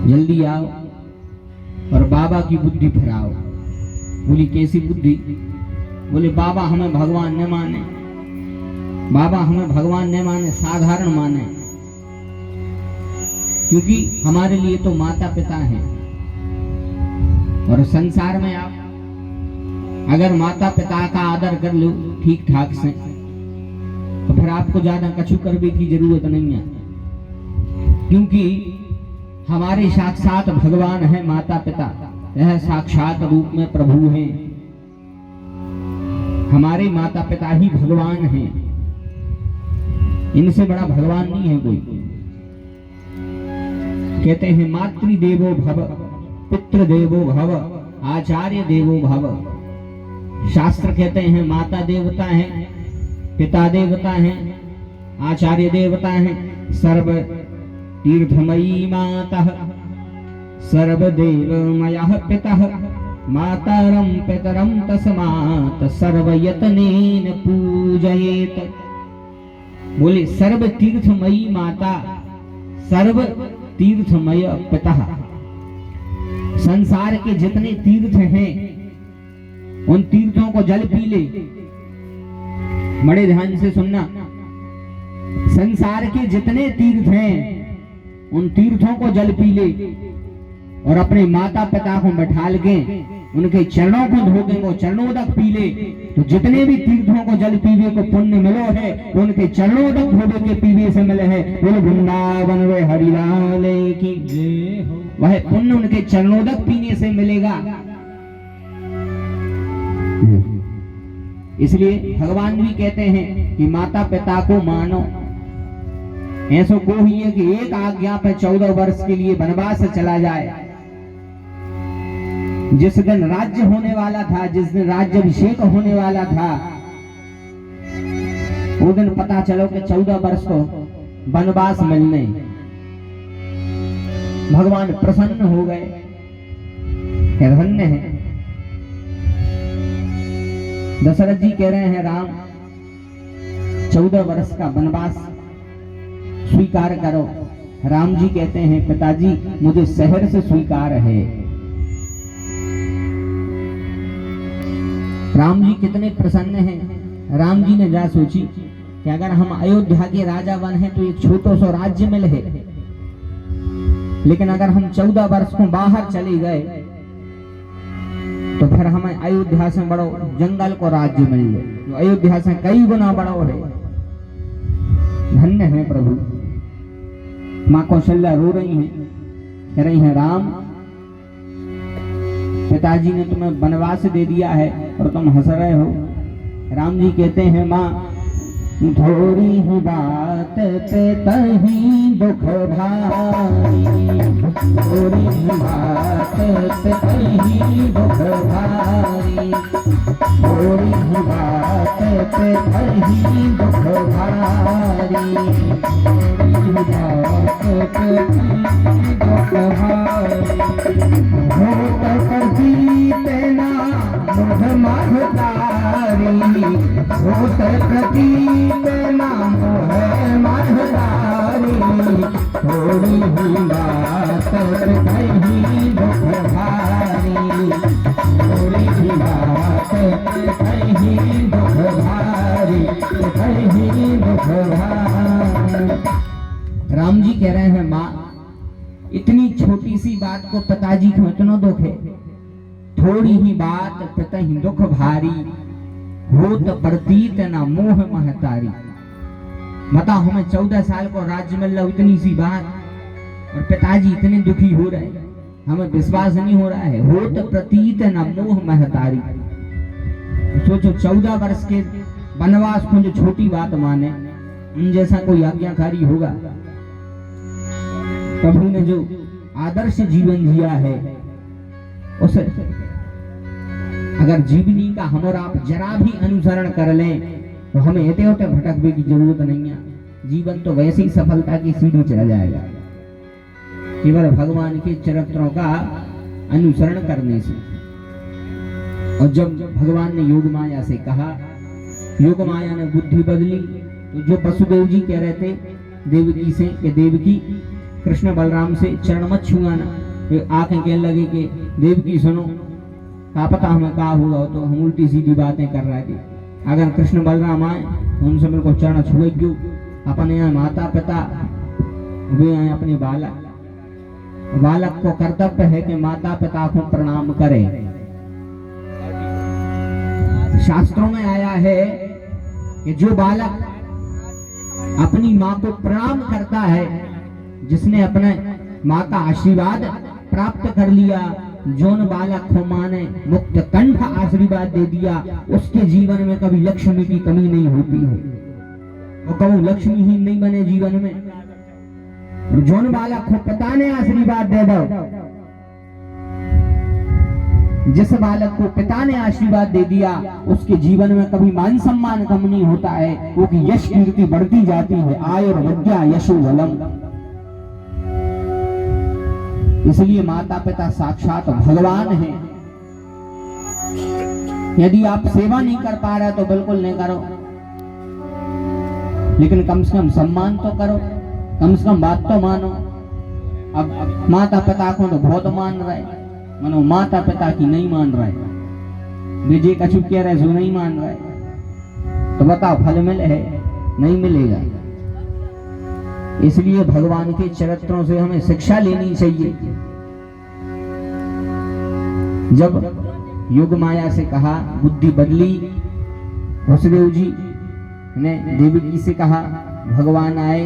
जल्दी आओ और बाबा की बुद्धि फिराओ। बोली कैसी बुद्धि? बोले बाबा हमें भगवान न माने, बाबा हमें भगवान न माने, साधारण माने, क्योंकि हमारे लिए तो माता पिता हैं। और संसार में आप अगर माता पिता का आदर कर लो ठीक ठाक से, तो फिर आपको ज्यादा कछु करने की जरूरत नहीं है, क्योंकि हमारे साक्षात भगवान है माता पिता। यह साक्षात रूप में प्रभु हैं। हमारे माता पिता ही भगवान हैं, इनसे बड़ा भगवान नहीं है कोई। कहते हैं मातृदेवो भव, पितृदेवो भव, आचार्य देवो भव। शास्त्र कहते हैं माता देवता है, पिता देवता है, आचार्य देवता है। सर्व तीर्थमयी माता, सर्वदेवमयः पितः, मातरं पितरं तस्मात् सर्वयत्नेन पूजयेत। बोले सर्व तीर्थमयी माता, सर्व तीर्थमय पिता। संसार के जितने तीर्थ हैं उन तीर्थों को जल पी ले। बड़े ध्यान से सुनना, संसार के जितने तीर्थ हैं उन तीर्थों को जल पी ले और अपने माता पिता को बैठा के उनके चरणों को धो के वो चरणों तक पी ले, तो जितने भी तीर्थों को जल पीवे को पुण्य मिलो है उनके चरणों तक धोबे के पीवे से मिले है। बोले वृंदावन वे हरिलाल की जय हो। वह पुण्य उनके चरणों तक पीने से मिलेगा। इसलिए भगवान भी कहते हैं कि माता पिता को मानो। ऐसा को ही है कि एक आज्ञा पर 14 वर्ष के लिए वनवास चला जाए। जिस दिन राज्य होने वाला था, जिस दिन राज्याभिषेक होने वाला था, वो दिन पता चलो कि 14 वर्ष को वनवास मिलने। भगवान प्रसन्न हो गए, धन्य है। दशरथ जी कह रहे हैं राम 14 वर्ष का वनवास स्वीकार करो। राम जी कहते हैं पिताजी मुझे शहर से स्वीकार है। राम जी कितने प्रसन्न हैं। राम जी ने जा सोची कि अगर हम अयोध्या के राजा बन हैं तो एक छोटा सा राज्य मिल है, लेकिन अगर हम 14 वर्ष को बाहर चले गए तो फिर हमें अयोध्या से बड़ो जंगल को राज्य मिल जाए, जो अयोध्या से कई गुना बड़ो है। धन्य है प्रभु। माँ कौशल्या रो रही हैं, कह रही हैं राम पिताजी ने तुम्हें वनवास दे दिया है और तुम हंस रहे हो। राम जी कहते हैं माँ थोड़ी ही बात पे कहीं दुख भारी, थोड़ी ही बात पे कहीं दुख भारी, थोड़ी ही बात पे कहीं दुख भारी, थोड़ी ही बात पे कहीं दुख भारी। होत प्रतीत ना मोह माहदारी, होत प्रतीत ना मोह माहदारी, थोड़ी ही बात पे कहीं दुख भारी, थोड़ी ही बात पे कहीं दुख भारी, कहीं दुख भारी। राम जी कह रहे हैं माँ इतनी छोटी सी बात को पिताजी को इतना दुख है। थोड़ी ही बात पिता ही दुख भारी, होत प्रतीत ना मोह महतारी। बताओ हमें 14 साल को राज्य मिल रहा, इतनी सी बात, और पिताजी इतने दुखी हो रहे, हमें विश्वास नहीं हो रहा है। होत प्रतीत ना मोह महतारी। सोचो 14 वर्ष के वनवास को जो छोटी बात माने, उन जैसा कोई आज्ञाकारी होगा। प्रभु ने जो आदर्श जीवन जिया है उस अगर जीवनी का हम और आप जरा भी अनुसरण कर लें तो हमें एते होते भटकने की जरूरत नहीं है। जीवन तो वैसे ही सफलता की सीढ़ी चढ़ जाएगा, केवल भगवान के चरित्रों का अनुसरण करने से। और जब भगवान ने योग माया से कहा, योग माया ने बुद्धि बदली, तो जो वसुदेव जी कह रहे थे देवकी से कि देवकी कृष्ण बलराम से चरण मत छुआना। आंखें कहने लगे कि देवकी सुनो, क्या पता हमें क्या हुआ हो, तो हम उल्टी सीधी बातें कर रहे थे। अगर कृष्ण बलराम आए उनसे मेरे को चरण छुए क्यों? अपने यहाँ माता पिता, वे आए अपने बालक। बालक को कर्तव्य है कि माता पिता को प्रणाम करे। शास्त्रों में आया है कि जो बालक अपनी माँ को प्रणाम करता है, जिसने अपने माँ का आशीर्वाद प्राप्त कर लिया, जोन बालक को माँ ने मुक्त कंठ आशीर्वाद दे दिया, उसके जीवन में कभी लक्ष्मी की कमी नहीं होती है। वो कभी लक्ष्मीहीन नहीं बने जीवन में। जोन बालक को पिता ने आशीर्वाद दे दो, जिस बालक को पिता ने आशीर्वाद दे दिया, उसके जीवन में कभी मान सम्मान कम नहीं होता है, वो की यश कीर्ति बढ़ती जाती है। आयुर्विद्या यशो बलम। इसलिए माता पिता साक्षात भगवान हैं। यदि आप सेवा नहीं कर पा रहे तो बिल्कुल नहीं करो, लेकिन कम से कम सम्मान तो करो, कम से कम बात तो मानो। अब माता पिता को तो बहुत मान रहे, मनो माता पिता की नहीं मान रहे, विजय कछु कह रहे जो नहीं मान रहे, तो बताओ फल मिले है? नहीं मिलेगा। इसलिए भगवान के चरित्रों से हमें शिक्षा लेनी चाहिए। जब योग माया से कहा, बुद्धि बदली, वसुदेव जी ने देवकी से कहा, भगवान आए,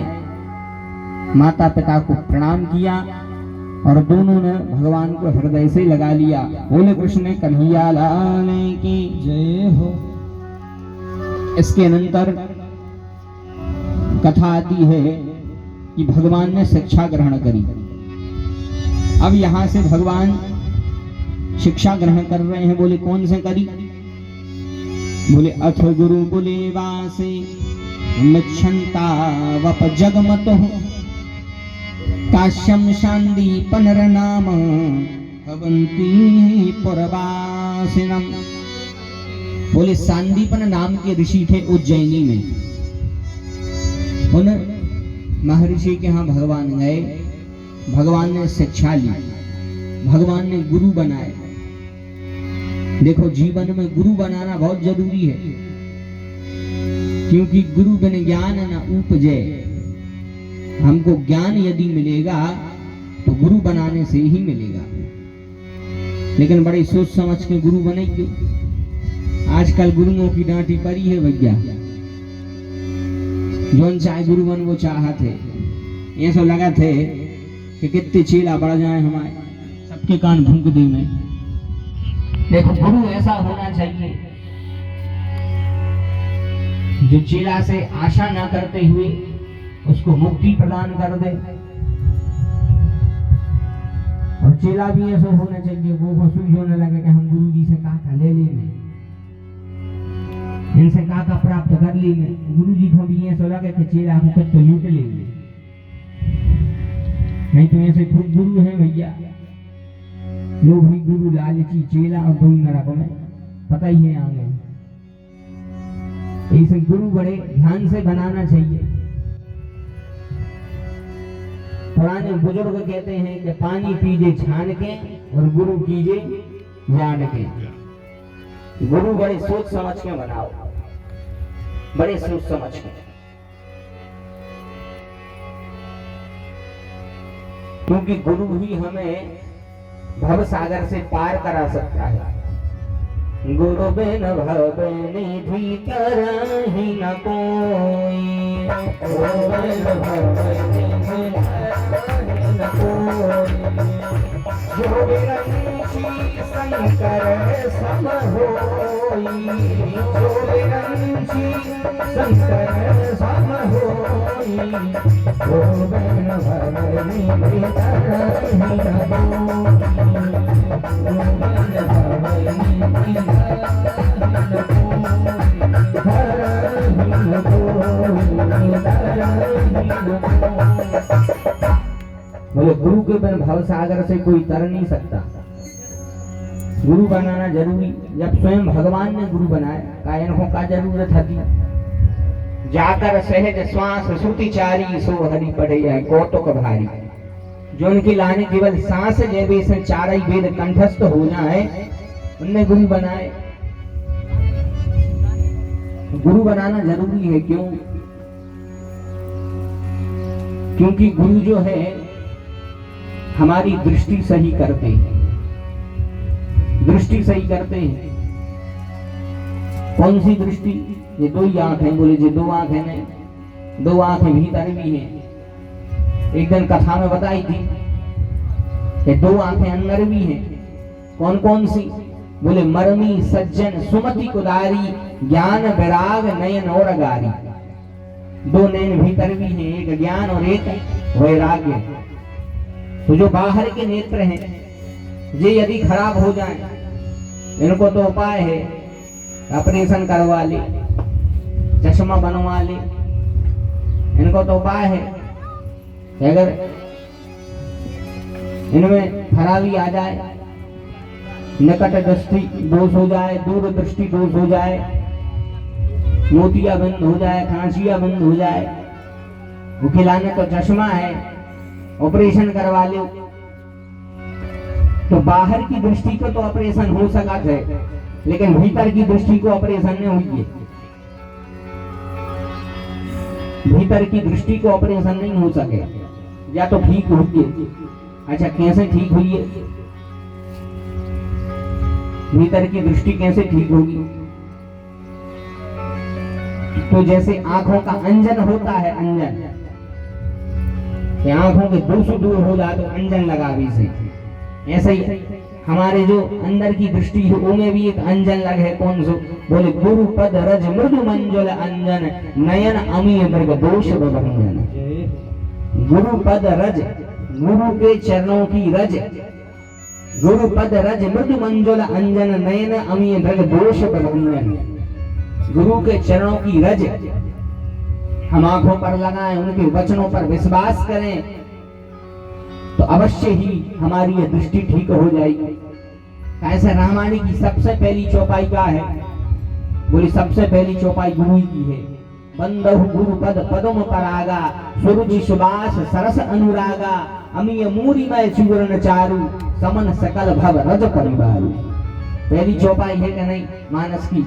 माता पिता को प्रणाम किया और दोनों ने भगवान को हृदय से लगा लिया। बोले कृष्ण कन्हैया लाल की जय हो। इसके अनंतर कथा आती है कि भगवान ने शिक्षा ग्रहण करी। अब यहां से भगवान शिक्षा ग्रहण कर रहे हैं। बोले कौन से करी? बोले अथ गुरु बोले वासे मिच्छन्ता वप जगमतो काश्यम शांदीपनर नाम भवंती पुरवासिनम। बोले सांदीपन नाम के ऋषि थे उज्जैनी में। उन महर्षि के यहाँ भगवान गए, भगवान ने शिक्षा ली, भगवान ने गुरु बनाए। देखो जीवन में गुरु बनाना बहुत जरूरी है, क्योंकि गुरु बिन ज्ञान न उपजे। हमको ज्ञान यदि मिलेगा तो गुरु बनाने से ही मिलेगा, लेकिन बड़ी सोच समझ के गुरु बनेंगे। आजकल गुरुओं की डांटी पड़ी है भैया, जोन चाहे गुरु बन वो चाहते, ये सब लगा थे कि कितने चेला बढ़ जाए हमारे, सबके कान भूंक दे में। देखो गुरु ऐसा होना चाहिए जो चेला से आशा ना करते हुए उसको मुक्ति प्रदान कर दे, और चेला भी ऐसा होना चाहिए वो खुशी होने लगे कि हम गुरु जी से काका ले लेंगे, इनसे काका प्राप्त कर लेंगे। गुरु जी को भी ऐसा लगे कि चेला को कब तो लूट लेंगे। नहीं तो ऐसे खूब गुरु है भैया, लोग भी गुरु लालची, चेला और दो नरक में, पता ही है आगे। ऐसे गुरु बड़े ध्यान से बनाना चाहिए। पुराने बुजुर्ग कहते हैं कि पानी पीजे छान के और गुरु कीजे जान के। गुरु बड़े सोच समझ के बनाओ, बड़े सोच समझ के, क्योंकि गुरु ही हमें भव सागर से पार करा सकता है। गुरु बिन भव निधि तरहि न कोई, गुरु बिन भव निधि तरहि न कोई। जो विरंची शंकर सम होई, जो विरंची शंकर सम होई। गुरु बिन भव निधि तरहि न कोई, गुरु बिन भव निधि बोले गुरु के बिन भव सागर से कोई तर नहीं सकता। गुरु बनाना जरूरी। जब स्वयं भगवान ने गुरु बनाया, कायन को का जरूरत थी? जाकर सहज श्वास सुति चारी, सो हरि पढ़े कौतुक भारी। जो उनके लाने केवल सांस लेवे से चार ही वेद कंठस्थ हो जाए, उनने गुरु बनाए। गुरु बनाना जरूरी है, क्यों? क्योंकि गुरु जो है हमारी दृष्टि सही करते हैं, दृष्टि सही करते हैं। कौन सी दृष्टि? ये दो ही आंख है। बोले जो दो आंख है नहीं, दो आंखें भीतर भी हैं। एक दिन कथा में बताई थी कि दो आंखें अंदर भी हैं। कौन कौन सी? बोले मरमी सज्जन सुमति कुदारी, ज्ञान विराग नयन और अगारी। दो नयन भीतर भी हैं, एक ज्ञान और एक वैराग्य। तो जो बाहर के नेत्र हैं, ये यदि खराब हो जाएं, इनको तो उपाय है, ऑपरेशन करवा ले, चश्मा बनवा ले। इनको तो उपाय है कि अगर इनमें खराबी आ जाए, निकट दृष्टि दोष हो जाए, दूर दृष्टि दोष हो जाए, मोतिया बंद हो जाए, खांसिया बंद हो जाए, वो खिलाने तो चश्मा है, ऑपरेशन करवा लो। तो बाहर की दृष्टि को तो ऑपरेशन हो सका है, लेकिन भीतर की दृष्टि को ऑपरेशन नहीं हुई है। भीतर की दृष्टि को ऑपरेशन नहीं हो सके, या तो ठीक हुई है। अच्छा, कैसे ठीक हुई है? भीतर की दृष्टि कैसे ठीक होगी? तो जैसे आंखों का अंजन होता है, अंजन, आंखों के दोष दूर हो जाए तो अंजन लगा भी से, ऐसे ही हमारे जो अंदर की दृष्टि है उनमें भी एक अंजन लग है। कौन सो? बोले गुरु पद रज मृदु मंजुल अंजन, नयन अमीय मृग दोष भंजन। गुरु पद रज, गुरु के चरणों की रज, गुरु पद रज मृदु मंजुल अंजन, नयन अमीय मृग दोष भंजन। गुरु के चरणों की रज हम आंखों पर लगाएं, उनके वचनों पर विश्वास करें, तो अवश्य ही हमारी यह दृष्टि ठीक हो जाएगी। ऐसे रामायण की सबसे पहली चौपाई क्या है? बोली सबसे पहली चौपाई गुरु की है। बंदहु गुरु पद पदम परागा, सुरभि सुबास सरस अनुरागा, अमीय मूरी में चूर्ण चारु, समन सकल भव रज परिवारु। पहली चौपाई है कि नहीं मानस की?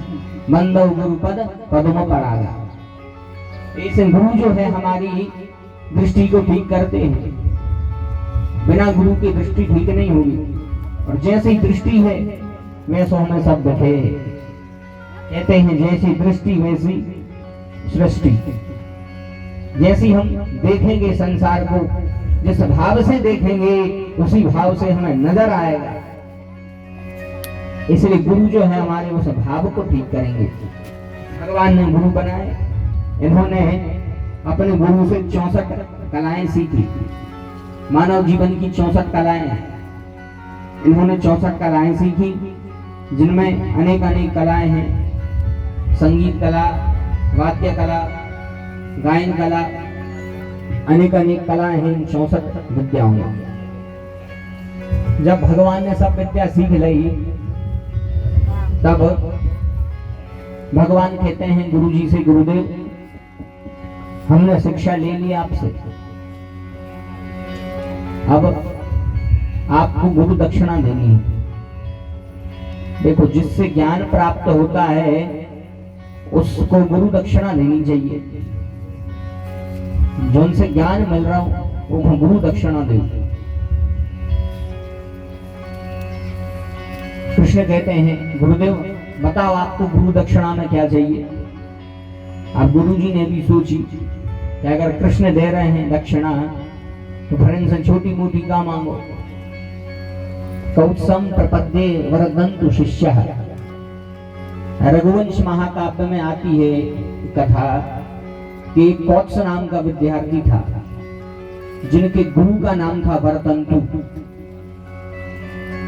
बंदहु गुरु पद पदम परागा। ऐसे गुरु जो है हमारी दृष्टि को ठीक करते हैं। बिना गुरु की दृष्टि ठीक नहीं होगी, और जैसी दृष्टि है वैसो हमें सब दिखे। कहते हैं जैसी दृष्टि वैसी सृष्टि। जैसी हम देखेंगे संसार को, जिस भाव से देखेंगे उसी भाव से हमें नजर आएगा। इसलिए गुरु जो है हमारे उस भाव को ठीक करेंगे। भगवान ने गुरु बनाए, इन्होंने अपने गुरु से 64 कलाएं सीखी। मानव जीवन की 64 कलाएं हैं। इन्होंने 64 कलाएं सीखी, जिनमें अनेक अनेक कलाएं हैं। संगीत कला, वाद्य कला, गायन कला, अनेक अनेक कलाएं हैं 64 विद्याओं में। जब भगवान ने सब विद्या सीख ली, तब भगवान कहते हैं गुरु जी से, गुरुदेव हमने शिक्षा ले ली आपसे, अब आपको गुरु दक्षिणा देनी है। देखो, जिससे ज्ञान प्राप्त होता है उसको गुरु दक्षिणा देनी चाहिए। जो उनसे ज्ञान मिल रहा हो वो गुरु दक्षिणा दे। कृष्ण कहते हैं गुरुदेव बताओ आपको गुरु दक्षिणा में क्या चाहिए। अब गुरुजी ने भी सोची कि अगर कृष्ण दे रहे हैं दक्षिणा तो फिर इनसे छोटी मोटी का मांगो। कौत्सम प्रपद्ये वरदंतु शिष्यः। रघुवंश महाकाव्य में आती है कथा कि कौत्स नाम का विद्यार्थी था, जिनके गुरु का नाम था वरदंतु।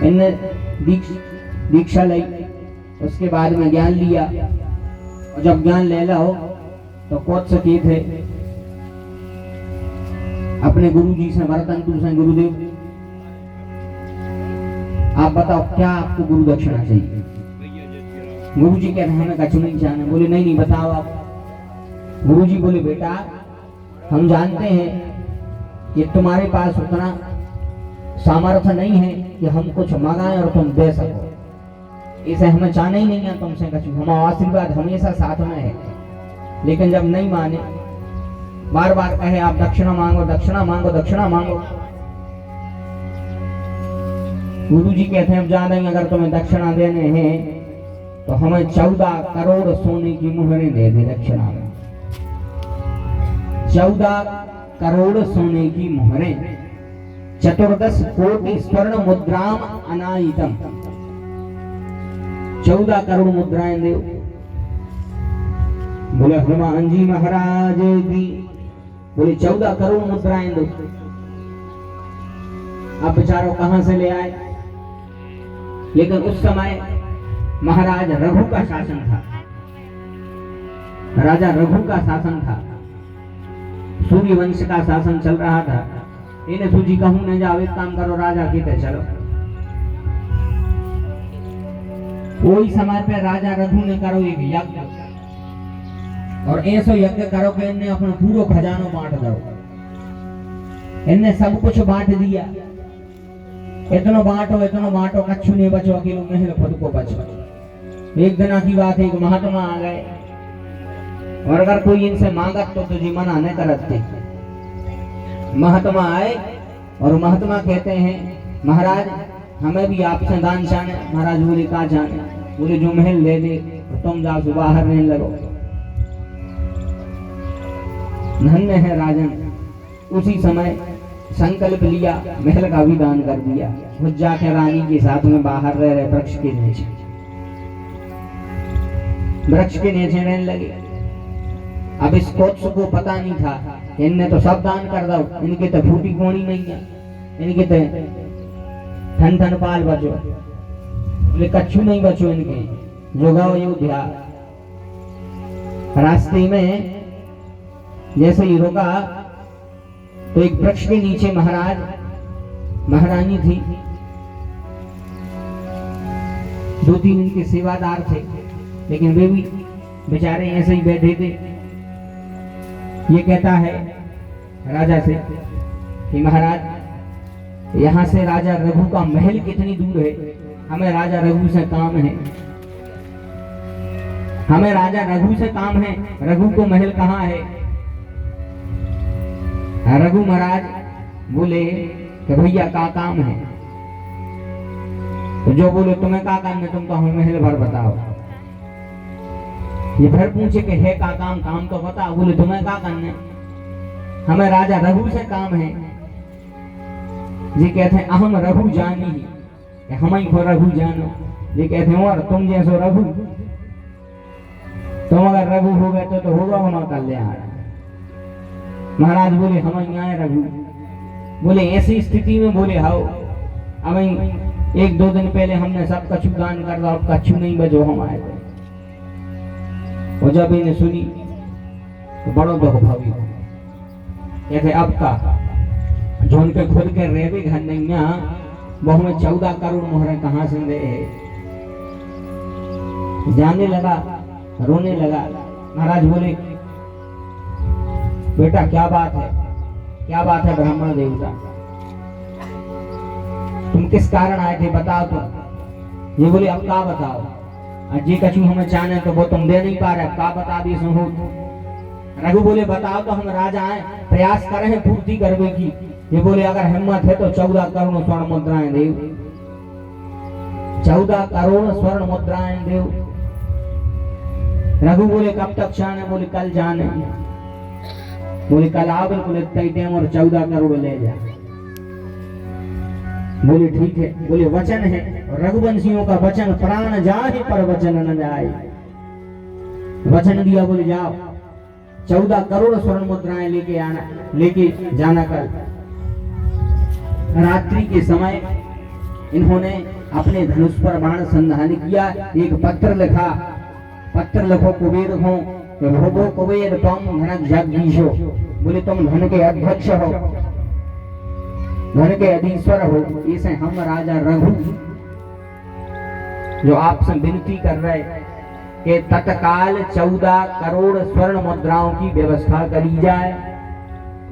इनने दीक्षा ली, उसके बाद में ज्ञान लिया, और जब ज्ञान ले लो तो कौत्स के थे अपने गुरु जी से, वरदंतु से, गुरुदेव आप बताओ क्या आपको गुरु दक्षिणा चाहिए। गुरु जी कह रहे हैं हमें कछु नहीं चाहना। बोले नहीं नहीं बताओ आप। गुरु जी बोले बेटा हम जानते हैं कि तुम्हारे पास उतना सामर्थ्य नहीं है कि हम कुछ मांगाएं और तुम दे सको। इसे हमें चाहना ही नहीं है तुमसे कुछ, हमारा आशीर्वाद हमेशा साथ में है। लेकिन जब नहीं माने, बार बार कहे आप दक्षिणा मांगो, दक्षिणा मांगो, दक्षिणा मांगो, गुरु जी कहते हैं अब ज्यादा ही अगर तुम्हें दक्षिणा देने हैं तो हमें 14 करोड़ सोने की मुहरें दे दे दक्षिणा में। 14 करोड़ सोने की मुहरें, 14 कोटि स्वर्ण मुद्राम अनायितम, 14 करोड़ मुद्राएं दे। बोले हनुमान जी महाराज की, बोले 14 करोड़ मुद्राएं दो। अब बेचारों कहां से ले आए? लेकिन उस समय महाराज रघु का शासन था, राजा रघु का शासन था, सूर्य वंश का शासन चल रहा था। इन्हें सूजी कहूं न जाओ, एक काम करो राजा कहते चलो। कोई समय पे राजा रघु ने करो एक यज्ञ, और ऐसो यज्ञ करो कि इन्हें अपना पूरा खजानो बांट दो। इन्हें सब कुछ बांट दिया, इतना बांटो कच्छु नहीं बचो, अकेलो महल खुद को बचो। एक दिन की बात है, एक महात्मा आ गए और अगर कोई इनसे मांगत तो तुझे मना न करते। महात्मा आए और महात्मा कहते हैं महाराज हमें भी आपसे दान चाहे। महाराज बोले का जाने? बोले जो महल ले दे तो तुम जाओ बाहर रहने लगो। धन्य है राजन, उसी समय संकल्प लिया, महल का भी दान कर दिया। खुद जाके रानी के साथ में बाहर रह रहे वृक्ष के नीचे, वृक्ष के नीचे रहने लगे। अब इस कोत्स को पता नहीं था, इनने तो सब दान कर दो, इनके तो फूटी कोणी नहीं है, इनके तो ठन ठन पाल बचो, बोले कच्छु नहीं बचो इनके, जो गाओ अयोध्या। रास्ते में जैसे ही रुका तो एक वृक्ष के नीचे महाराज महारानी थी, 2-3 उनके सेवादार थे, लेकिन वे भी बेचारे ऐसे ही बैठे थे। ये कहता है राजा से कि महाराज यहाँ से राजा रघु का महल कितनी दूर है? हमें राजा रघु से काम है, हमें राजा रघु से काम है। रघु को महल कहाँ है? रघु महाराज बोले कि भैया का काम है? तो जो बोले तुम्हें का काम है, तुम तो हमें महल भर बताओ। ये फिर पूछे कि है का काम? काम तो बताओ। बोले तुम्हें का करना? हमें राजा रघु से काम है। ये कहते हैं अहम रघु जानी, हम ही को रघु जानो। ये कहते हैं और तुम जैसो रघु, तुम अगर रघु हो गए तो होगा हमारा कल्याण। महाराज बोले हम ही आए रघु। बोले ऐसी स्थिति में? बोले हाओ, अब 1-2 दिन पहले हमने सब कछु दान कर दो, अब कछु नहीं बचो हमारे। और जब इन्हें सुनी तो बड़ो दुख भावी, कहते अब का जो उनके खुद के रेवे घर नहीं है, वो हमें 14 करोड़ मोहरें कहां से दे? जाने लगा, रोने लगा। महाराज बोले बेटा क्या बात है, क्या बात है ब्राह्मण देवता, तुम किस कारण आए थे बताओ तो। ये बोले अब क्या बताओ, जी कछु हमें चाहने तो वो तुम दे नहीं पा रहे, अब का बता दी सो। रघु बोले बताओ तो हम राजा आए, प्रयास कर रहे हैं पूर्ति करने की। ये बोले अगर हिम्मत है तो 14 करोड़ स्वर्ण मुद्राएं देव, 14 करोड़ स्वर्ण मुद्राएं देव। रघु बोले कब तक जाने? बोले कल जाने। बोले कल आओ बिल्कुल इतना ही टाइम और 14 करोड़ ले जा। बोले ठीक है। बोले वचन है, रघुवंशियों का वचन प्राण जाए पर वचन न जाए। वचन दिया, बोले जाओ 14 करोड़ स्वर्ण मुद्राएं लेके जाना कल। रात्रि के समय इन्होंने अपने धनुष पर बाण संधान किया। एक पत्र लिखा, पत्र लिखो कुबेर हो, भोगो कुबेर तुम धनक जगदीशो। बोले तुम धन के अध्यक्ष हो, धन के अधीश्वर हो। इसे हम राजा रघु जो आपसे विनती कर रहे कि तत्काल 14 करोड़ स्वर्ण मुद्राओं की व्यवस्था करी जाए।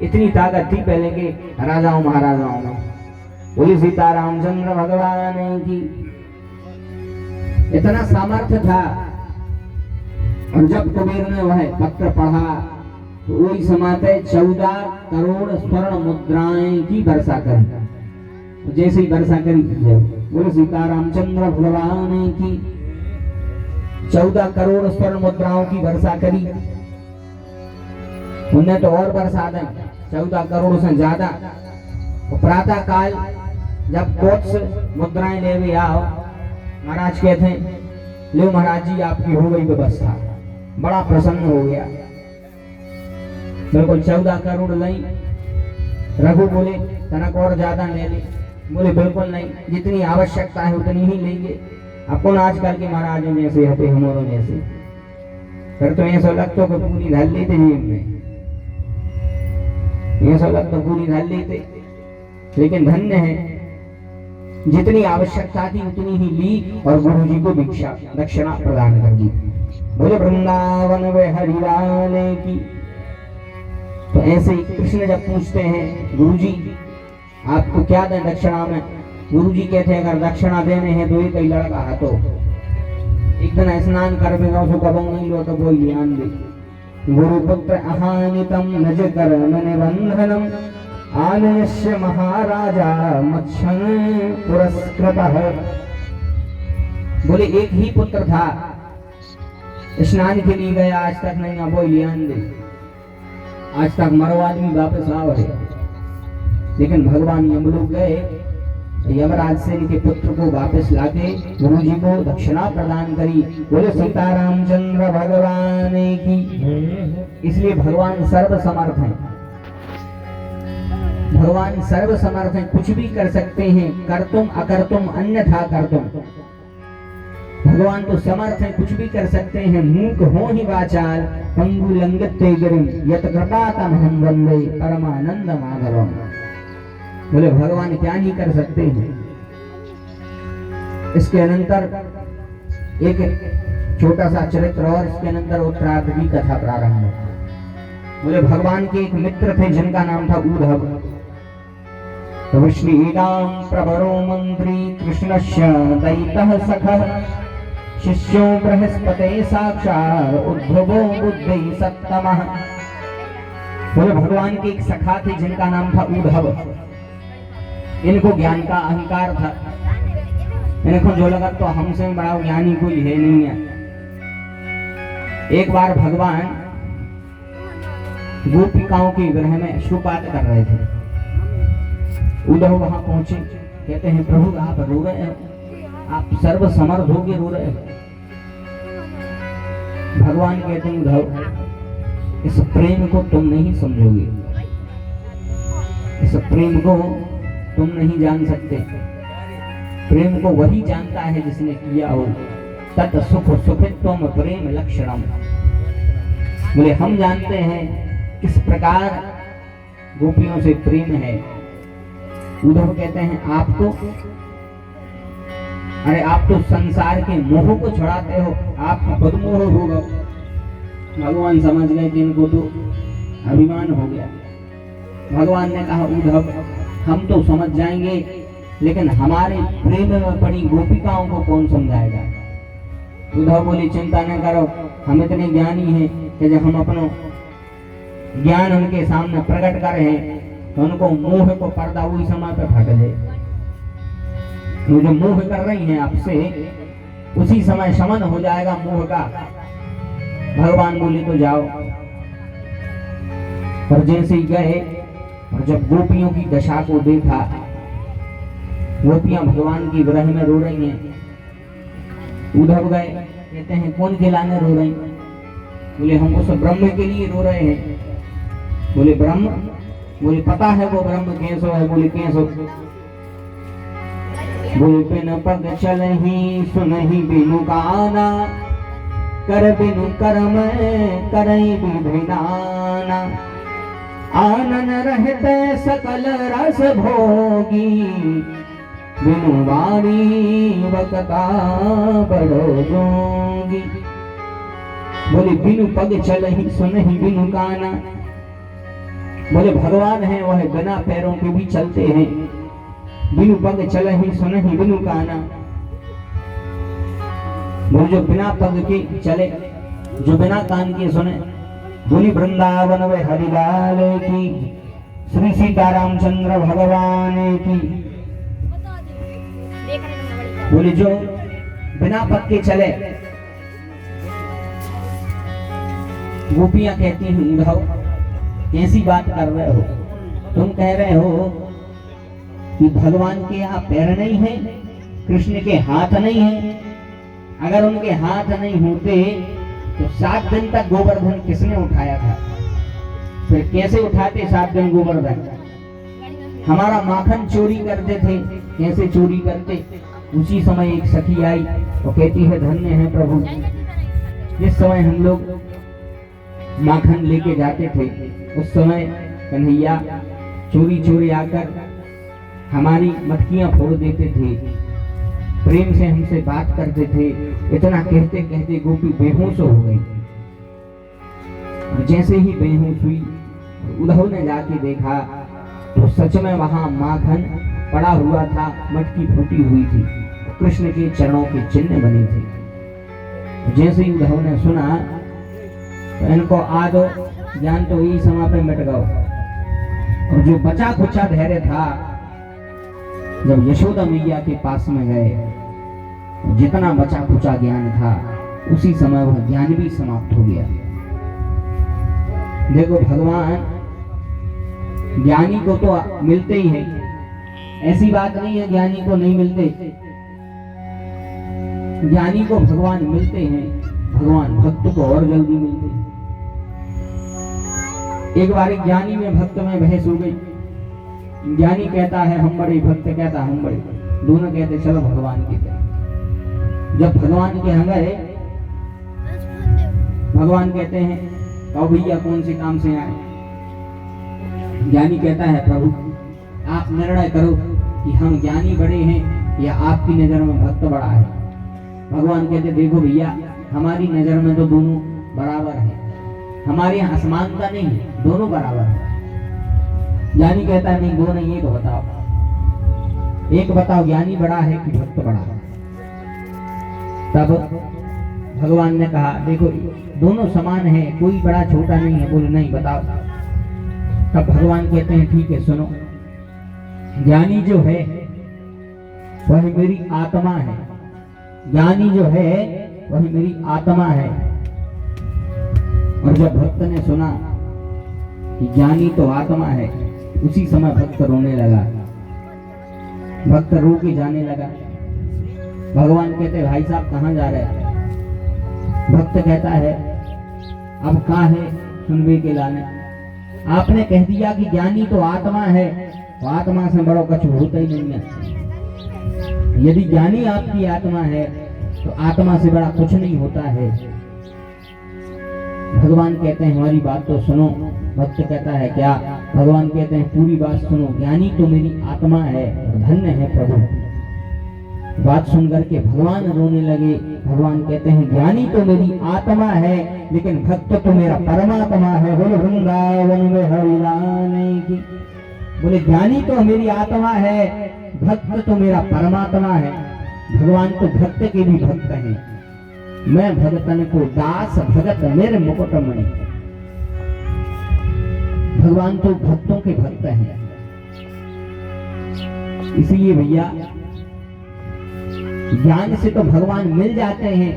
इतनी ताकत थी पहले के राजाओं महाराजाओं में। बोले सीता रामचंद्र भगवान की। इतना सामर्थ्य था। और जब कुबेर ने वह पत्र पढ़ा तो वही समय पे 14 करोड़ स्वर्ण मुद्राएं की वर्षा करी। जैसे ही वर्षा करी, बोले सीता रामचंद्र भगवान की, 14 करोड़ स्वर्ण मुद्राओं की वर्षा करी। उन्हें तो और वर्षा दें, 14 करोड़ से ज्यादा। तो प्रातः काल जब कोट से मुद्राएं ले भी आओ, महाराज कहते हैं लो महाराज जी आपकी हो गई व्यवस्था। बड़ा प्रसन्न हो गया। बिल्कुल 14 करोड़ नहीं। रघु बोले तनक और ज्यादा ले ले। बोले बिल्कुल नहीं, जितनी आवश्यकता है उतनी ही लेंगे। अपन आजकल के महाराजों जैसे हते हमारों जैसे, फिर तो ऐसा लगता कि पूरी धर लेते जेब में, ऐसा लगता पूरी धर लेते। लेकिन धन्य है, जितनी आवश्यकता थी उतनी ही ली और गुरु जी को भिक्षा दक्षिणा प्रदान कर दी। बोले वृंदावन वे हरिलाल की। तो ऐसे ही कृष्ण जब पूछते हैं गुरु जी आपको क्या दें दक्षिणा में, गुरु जी कहते हैं अगर दक्षिणा देने हैं तो एक ही लड़का है तो एक दिन स्नान करवेगा, उसको कबो नहीं लो तो कोई ध्यान दे। गुरुपुत्र अहानितम नज कर निबंधनम आनयस्य महाराजा मच्छन पुरस्कृतः। बोले एक ही पुत्र था, स्नान के लिए गया, आज तक नहीं अब ध्यान दे, आज तक मरो आदमी वापस आओ है। लेकिन भगवान यमलोक गए, यमराज से इनके पुत्र को वापस लाके गुरु जी को दक्षिणा प्रदान करी। बोले सीता रामचंद्र भगवान की। इसलिए भगवान सर्व समर्थ हैं। भगवान सर्व समर्थ हैं, कुछ भी कर सकते हैं, कर्तुम अकर्तुम अन्यथा कर्तुम। भगवान तो समर्थ हैं, कुछ भी कर सकते हैं। मूक हो ही वाचाल पंगु लंगते गिरिम यत कृपातम हम वंदे परमानंद माधवम। बोले भगवान क्या नहीं कर सकते हैं। इसके अनंतर एक छोटा सा चरित्र और इसके अनंतर उत्तरार्ध की कथा प्रारंभ हो। बोले भगवान के एक मित्र थे जिनका नाम था उद्धव। तो श्री राम प्रवरो मंत्री कृष्णस्य दैतः सखः शिष्यो बृहस्पते साक्षात् उद्धवो बुद्धि सत्तमः। बोले भगवान के एक सखा थे जिनका नाम था उद्धव। इनको ज्ञान का अहंकार था। इनको जो लगा तो हमसे बड़ा ज्ञानी कोई है नहीं है। एक बार भगवान गोपिकाओं के विरह में अश्रुपात कर रहे थे। उद्धव वहां पहुंचे, कहते हैं प्रभु आप रो रहे हो, आप सर्व समर्थ होके रो रहे हो। भगवान कहते हैं उद्धव इस प्रेम को तुम नहीं समझोगे, इस प्रेम को तुम नहीं जान सकते। प्रेम को वही जानता है जिसने किया हो। तत् सुख सुखित्वम प्रेम लक्षणम। बोले हम जानते हैं किस प्रकार गोपियों से प्रेम है। उद्धव कहते हैं आपको, अरे आप तो संसार के मोह को छुड़ाते हो, आप खुद मोह होगा। भगवान समझ गए कि इनको तो अभिमान हो गया। भगवान ने कहा उद्धव हम तो समझ जाएंगे, लेकिन हमारे प्रेम में पड़ी गोपिकाओं को कौन समझाएगा। उद्धव बोले चिंता न करो, हम इतने ज्ञानी हैं कि जब हम अपना ज्ञान उनके सामने प्रकट कर रहे हैं तो उनको मोह को पर्दा उसी समय पे फट जाए। तो जो मोह कर रही हैं आपसे उसी समय शमन हो जाएगा मोह का। भगवान बोले तो जाओ। और जैसे ही गए और जब गोपियों की दशा को देखा, गोपियां भगवान की विरह में रो रही हैं। उद्धव गए, कहते हैं कौन के लाने रो रही? बोले हम उस ब्रह्म के लिए रो रहे हैं। बोले ब्रह्म? बोले पता है वो ब्रह्म कैसो है? बोले कैसो? बोले बिन पग चलहि सुनहि बिनु गाना, कर बिनु कर्म करई विभिनाना, आनन रहते सकल रस भोगी, बिनु वाणी वक्ता बड़ो जोगी। बोले बिनु पग चलहि सुनहि बिनु काना। बोले भगवान है वह बिना पैरों के भी चलते हैं। बिनु पग चलहि सुनहि बिनु काना। वो जो बिना पग के चले, जो बिना कान के सुने, बोली वृंदावन वे हरिलाल की, श्री सीतारामचंद्र भगवान की। बोले जो बिना पग के चले, गोपियां कहती हैं उद्धव कैसी बात कर रहे हो, तुम कह रहे हो कि भगवान के यहाँ पैर नहीं है, कृष्ण के हाथ नहीं है। अगर उनके हाथ नहीं होते तो 7 दिन तक गोवर्धन किसने उठाया था? फिर कैसे उठाते 7 दिन गोवर्धन? हमारा माखन चोरी करते थे, कैसे चोरी करते? उसी समय एक सखी आई और कहती है धन्य है प्रभु, जिस समय हम लोग माखन लेके जाते थे उस समय कन्हैया चोरी चोरी आकर हमारी मटकियां फोड़ देते थे, प्रेम से हमसे बात करते थे। इतना कहते कहते गोपी बेहोश हो गई। और जैसे ही बेहोश हुई, उद्धव ने जाके देखा तो सच में वहां माखन पड़ा हुआ था, मटकी फूटी हुई थी, कृष्ण के चरणों के चिन्ह बने थे। जैसे ही उद्धव ने सुना तो इनको आ दो ज्ञान तो यही समय पे मिट गओ। और जो बचा खुचा धैर्य था, जब यशोदा मैया के पास में गए, जितना बचा खुचा ज्ञान था उसी समय वह ज्ञान भी समाप्त हो गया। देखो भगवान ज्ञानी को तो मिलते ही है, ऐसी बात नहीं है ज्ञानी को नहीं मिलते। ज्ञानी को भगवान मिलते हैं, भगवान भक्त को और जल्दी मिलते हैं। एक बार एक ज्ञानी में भक्त में बहस हो गई। ज्ञानी कहता है हम बड़े, भक्त कहता हम बड़े, दोनों कहते चलो भगवान के तरफ। जब भगवान के यहाँ गए, भगवान कहते हैं कहो भैया कौन से काम से आए? ज्ञानी कहता है प्रभु आप निर्णय करो कि हम ज्ञानी बड़े हैं या आपकी नजर में भक्त बड़ा है। भगवान कहते देखो भैया हमारी नजर में तो दोनों बराबर है, हमारे यहाँ असमानता नहीं है, दोनों बराबर है। ज्ञानी कहता है नहीं दोनों, एक बताओ, एक बताओ ज्ञानी बड़ा है कि भक्त बड़ा है? तब भगवान ने कहा देखो दोनों समान है, कोई बड़ा छोटा नहीं है। बोले नहीं बताओ। तब भगवान कहते हैं ठीक है सुनो, ज्ञानी जो है वह मेरी आत्मा है, ज्ञानी जो है वह मेरी आत्मा है। और जब भक्त ने सुना कि ज्ञानी तो आत्मा है, उसी समय भक्त रोने लगा, भक्त रो के जाने लगा। भगवान कहते भाई साहब कहाँ जा रहे हैं? भक्त कहता है अब कहाँ है सुनवे के लाने? आपने कह दिया कि ज्ञानी तो आत्मा है, तो आत्मा से बड़ा कुछ होता ही नहीं है। यदि ज्ञानी आपकी आत्मा है तो आत्मा से बड़ा कुछ नहीं होता है। भगवान कहते हैं हमारी बात तो सुनो। भक्त कहता है क्या? भगवान कहते हैं पूरी बात सुनो, ज्ञानी तो मेरी आत्मा है, धन्य है प्रभु। बात सुनकर के भगवान रोने लगे। भगवान कहते हैं ज्ञानी तो मेरी आत्मा है, लेकिन भक्त तो मेरा परमात्मा है। बोले वृंदावन में हरिलाल की। बोले ज्ञानी तो मेरी आत्मा है, भक्त तो मेरा परमात्मा है। भगवान तो भक्त के भी भक्त हैं। मैं भगतन को दास भगत मेरे मुकुटमणि। भगवान तो भक्तों के भक्त हैं। इसलिए भैया ज्ञान से तो भगवान मिल जाते हैं,